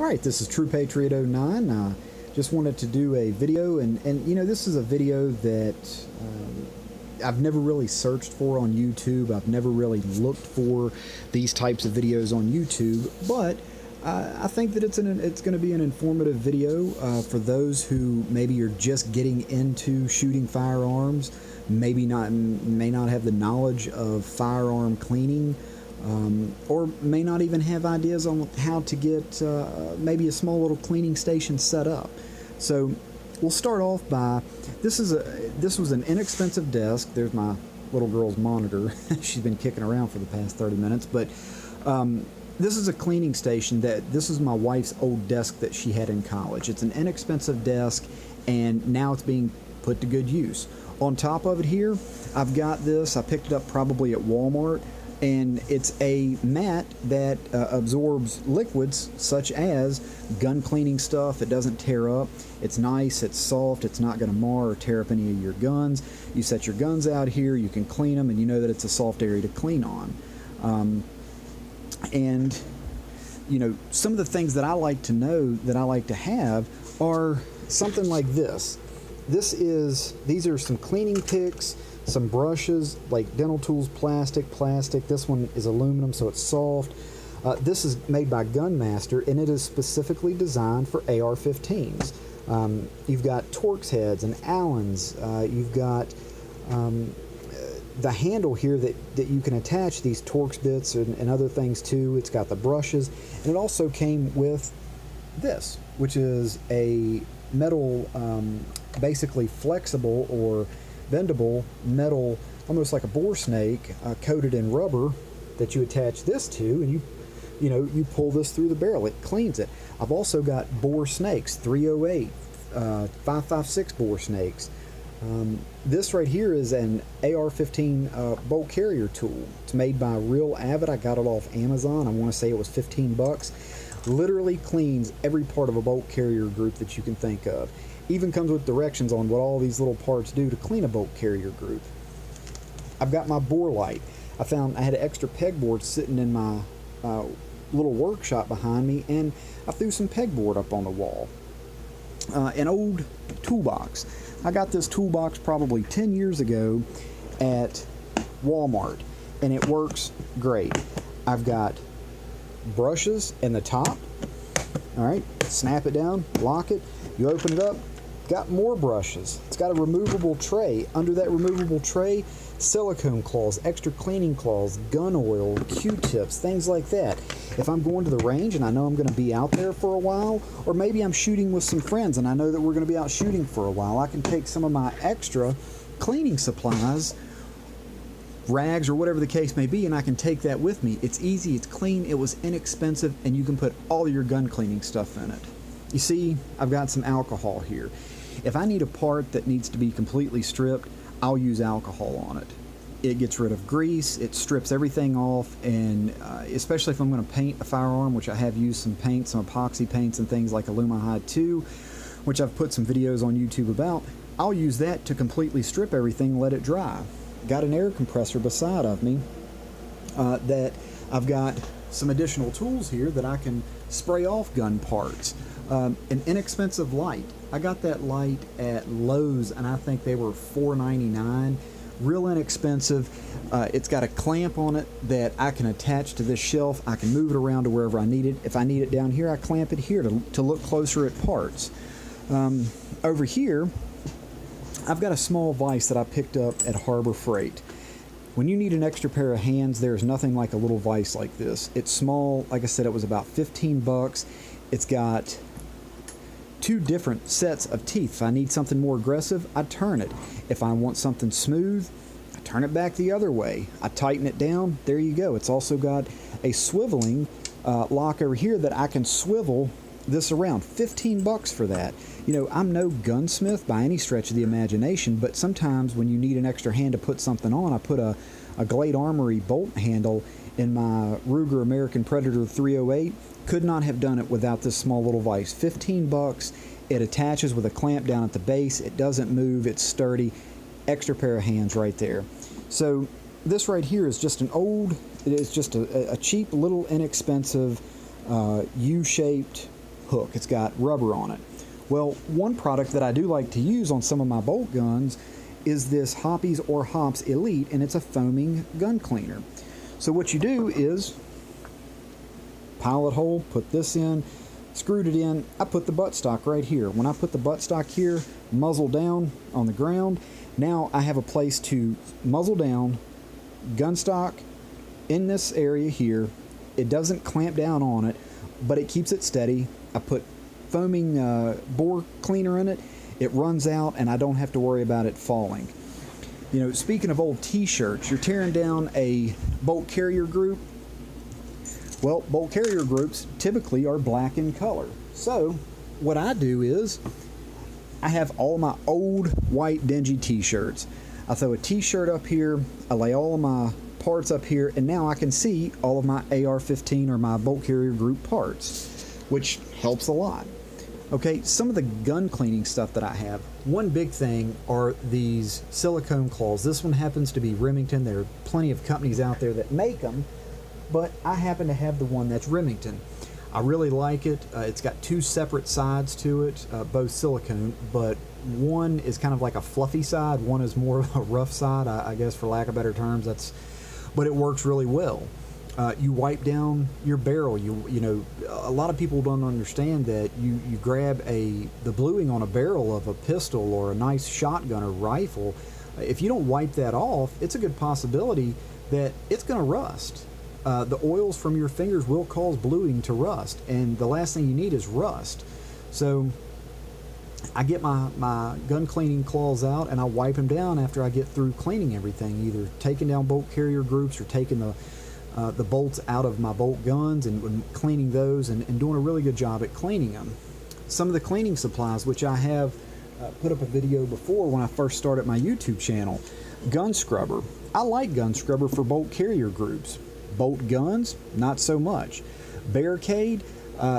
Alright, this is True Patriot 09. Just wanted to do a video, and you know, this is a video that I've never really searched for on YouTube. I've never really looked for these types of videos on YouTube, but I think that it's going to be an informative video for those who maybe are just getting into shooting firearms, may not have the knowledge of firearm cleaning, or may not even have ideas on how to get maybe a small little cleaning station set up. So we'll start off by, this was an inexpensive desk. There's my little girl's monitor. She's been kicking around for the past 30 minutes, but this is a cleaning station this is my wife's old desk that she had in college. It's an inexpensive desk, and now it's being put to good use. On top of it here, I've got this, I picked it up probably at Walmart, and it's a mat that absorbs liquids such as gun cleaning stuff. It doesn't tear up. It's nice, it's soft, it's not going to mar or tear up any of your guns. You set your guns out here, you can clean them, and you know that it's a soft area to clean on. And you know, some of the things that I like to know, that I like to have, are something like this. These are some cleaning picks, some brushes, like dental tools, plastic. This one is aluminum, so it's soft. This is made by Gunmaster, and it is specifically designed for AR-15s. You've got Torx heads and Allens. You've got the handle here that you can attach these Torx bits and other things to. It's got the brushes, and it also came with this, which is a metal, basically flexible or bendable metal, almost like a bore snake, coated in rubber, that you attach this to, and you pull this through the barrel. It cleans it. I've also got bore snakes, 308, 5.56 bore snakes. This right here is an AR-15 bolt carrier tool. It's made by Real Avid. I got it off Amazon. I want to say it was 15 bucks. Literally cleans every part of a bolt carrier group that you can think of. Even comes with directions on what all these little parts do to clean a bolt carrier group. I've got my bore light. I had an extra pegboard sitting in my little workshop behind me, and I threw some pegboard up on the wall. An old toolbox. I got this toolbox probably 10 years ago at Walmart, and it works great. I've got brushes in the top. Alright, snap it down, lock it, you open it up, got more brushes. It's got a removable tray. Under that removable tray, silicone claws, extra cleaning claws, gun oil, Q-tips, things like that. If I'm going to the range and I know I'm going to be out there for a while, or maybe I'm shooting with some friends and I know that we're going to be out shooting for a while, I can take some of my extra cleaning supplies, rags or whatever the case may be, and I can take that with me. It's easy, it's clean, it was inexpensive, and you can put all your gun cleaning stuff in it. You see, I've got some alcohol here. If I need a part that needs to be completely stripped, I'll use alcohol on it. It gets rid of grease, it strips everything off, and especially if I'm going to paint a firearm, which I have used some paint, some epoxy paints and things like Alumihide 2, which I've put some videos on YouTube about, I'll use that to completely strip everything, let it dry. Got an air compressor beside of me that I've got some additional tools here that I can spray off gun parts. An inexpensive light. I got that light at Lowe's, and I think they were $4.99. Real inexpensive. It's got a clamp on it that I can attach to this shelf. I can move it around to wherever I need it. If I need it down here, I clamp it here to look closer at parts. Over here, I've got a small vise that I picked up at Harbor Freight. When you need an extra pair of hands, there's nothing like a little vise like this. It's small. Like I said, it was about 15 bucks. It's got two different sets of teeth. If I need something more aggressive, I turn it. If I want something smooth, I turn it back the other way. I tighten it down. There you go. It's also got a swiveling lock over here that I can swivel this around. 15 bucks for that. You know, I'm no gunsmith by any stretch of the imagination, but sometimes when you need an extra hand to put something on, I put a Glade Armory bolt handle in my Ruger American Predator 308. Could not have done it without this small little vise. 15 bucks. It attaches with a clamp down at the base. It doesn't move. It's sturdy. Extra pair of hands right there. So this right here is just it is just a cheap little inexpensive U-shaped hook. It's got rubber on it. Well, one product that I do like to use on some of my bolt guns is this Hoppies or Hops Elite, and it's a foaming gun cleaner. So what you do is pilot hole, put this in, screwed it in. I put the buttstock right here. When I put the buttstock here, muzzle down on the ground, now I have a place to muzzle down, gun stock in this area here. It doesn't clamp down on it, but it keeps it steady. I put foaming bore cleaner in it. It runs out, and I don't have to worry about it falling. You know, speaking of old t-shirts, you're tearing down a bolt carrier group. Well, bolt carrier groups typically are black in color. So what I do is I have all my old white dingy t-shirts. I throw a t-shirt up here, I lay all of my parts up here, and now I can see all of my AR-15 or my bolt carrier group parts, which helps a lot. Okay, some of the gun cleaning stuff that I have, one big thing are these silicone claws. This one happens to be Remington. There are plenty of companies out there that make them, but I happen to have the one that's Remington. I really like it. It's got two separate sides to it, both silicone, but one is kind of like a fluffy side, one is more of a rough side, I guess, for lack of better terms. But it works really well. You wipe down your barrel. You know, a lot of people don't understand that you grab the bluing on a barrel of a pistol or a nice shotgun or rifle. If you don't wipe that off, it's a good possibility that it's going to rust. The oils from your fingers will cause bluing to rust, and the last thing you need is rust. So I get my gun cleaning claws out, and I wipe them down after I get through cleaning everything, either taking down bolt carrier groups or taking the bolts out of my bolt guns and cleaning those and doing a really good job at cleaning them. Some of the cleaning supplies, which I have put up a video before when I first started my YouTube channel. Gun scrubber. I like gun scrubber for bolt carrier groups. Bolt guns, not so much. Barricade.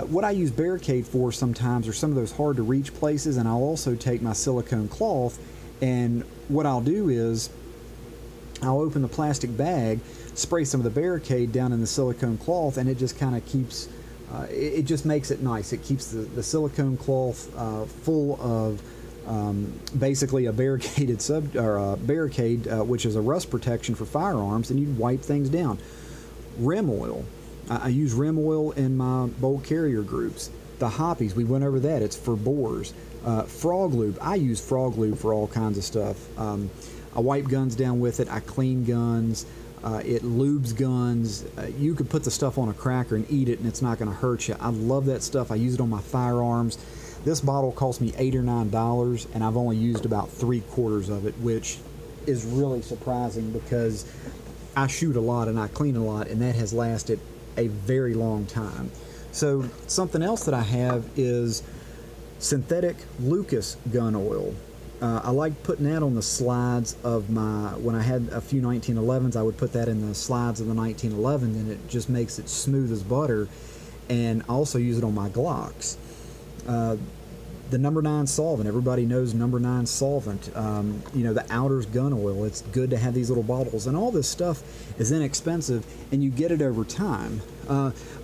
What I use Barricade for sometimes are some of those hard to reach places, and I'll also take my silicone cloth, and what I'll do is I'll open the plastic bag, spray some of the Barricade down in the silicone cloth, and it just kind of keeps, it just makes it nice. It keeps the silicone cloth full of basically a barricaded barricade, which is a rust protection for firearms, and you wipe things down. Rim oil. I use rim oil in my bolt carrier groups. The Hoppies, we went over that. It's for bores. Frog lube. I use frog lube for all kinds of stuff. I wipe guns down with it. I clean guns. It lubes guns. You could put the stuff on a cracker and eat it, and it's not going to hurt you. I love that stuff. I use it on my firearms. This bottle cost me $8 or $9, and I've only used about 3/4 of it, which is really surprising because I shoot a lot and I clean a lot, and that has lasted a very long time. So something else that I have is synthetic Lucas gun oil. I like putting that on the slides of when I had a few 1911s, I would put that in the slides of the 1911, and it just makes it smooth as butter. And I also use it on my Glocks. The number 9 solvent, everybody knows number 9 solvent. You know, the Outers gun oil, it's good to have these little bottles, and all this stuff is inexpensive, and you get it over time.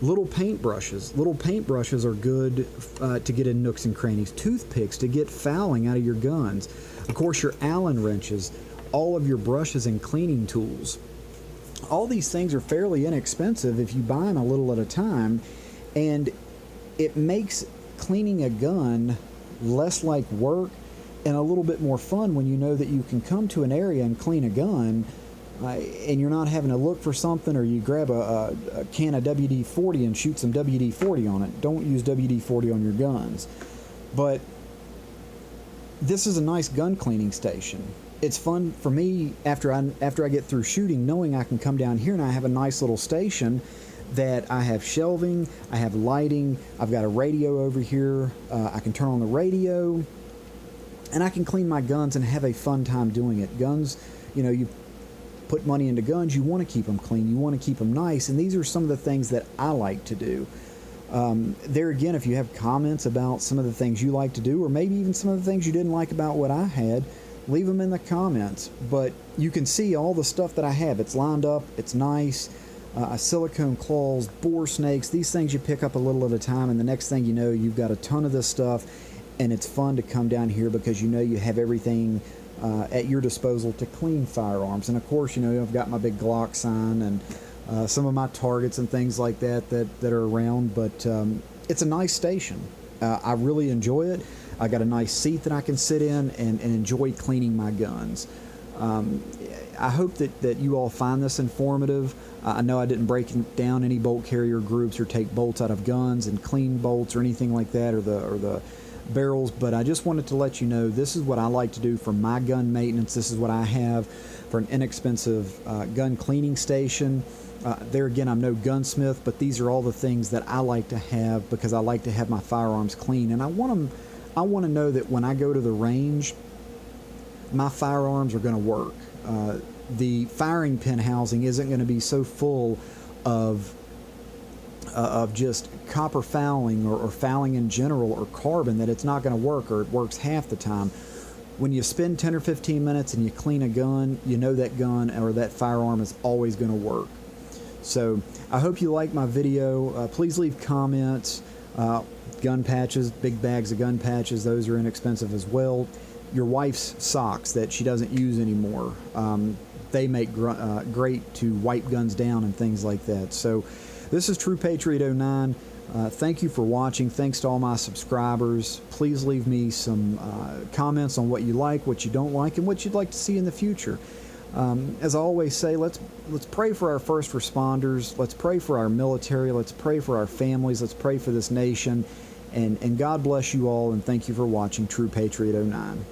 Little paintbrushes are good to get in nooks and crannies. Toothpicks to get fouling out of your guns. Of course, your Allen wrenches, all of your brushes and cleaning tools. All these things are fairly inexpensive if you buy them a little at a time, and it makes cleaning a gun less like work and a little bit more fun when you know that you can come to an area and clean a gun, and you're not having to look for something, or you grab a can of WD-40 and shoot some WD-40 on it. Don't use WD-40 on your guns. But this is a nice gun cleaning station. It's fun for me after I get through shooting, knowing I can come down here and I have a nice little station that I have shelving, I have lighting, I've got a radio over here, I can turn on the radio, and I can clean my guns and have a fun time doing it. Guns, you know, you put money into guns, you want to keep them clean, you want to keep them nice, and these are some of the things that I like to do. There again, if you have comments about some of the things you like to do, or maybe even some of the things you didn't like about what I had, leave them in the comments. But you can see all the stuff that I have. It's lined up, it's nice. silicone claws, bore snakes. These things you pick up a little at a time, and the next thing you know, you've got a ton of this stuff, and it's fun to come down here because you know you have everything at your disposal to clean firearms. And of course, you know, I've got my big Glock sign and some of my targets and things like that that are around, but it's a nice station. I really enjoy it. I got a nice seat that I can sit in and enjoy cleaning my guns. I hope that you all find this informative. I know I didn't break down any bolt carrier groups or take bolts out of guns and clean bolts or anything like that, or the barrels, but I just wanted to let you know this is what I like to do for my gun maintenance. This is what I have for an inexpensive gun cleaning station. There again, I'm no gunsmith, but these are all the things that I like to have because I like to have my firearms clean, and I want to know that when I go to the range, my firearms are going to work. The firing pin housing isn't going to be so full of just copper fouling or fouling in general or carbon that it's not going to work, or it works half the time. When you spend 10 or 15 minutes and you clean a gun, you know that gun or that firearm is always going to work. So I hope you like my video. Please leave comments. Gun patches, big bags of gun patches, those are inexpensive as well. Your wife's socks that she doesn't use anymore, they make great to wipe guns down and things like that. So this is True Patriot 09. Thank you for watching. Thanks to all my subscribers. Please leave me some comments on what you like, what you don't like, and what you'd like to see in the future. As I always say, let's pray for our first responders. Let's pray for our military. Let's pray for our families. Let's pray for this nation. And God bless you all, and thank you for watching True Patriot 09.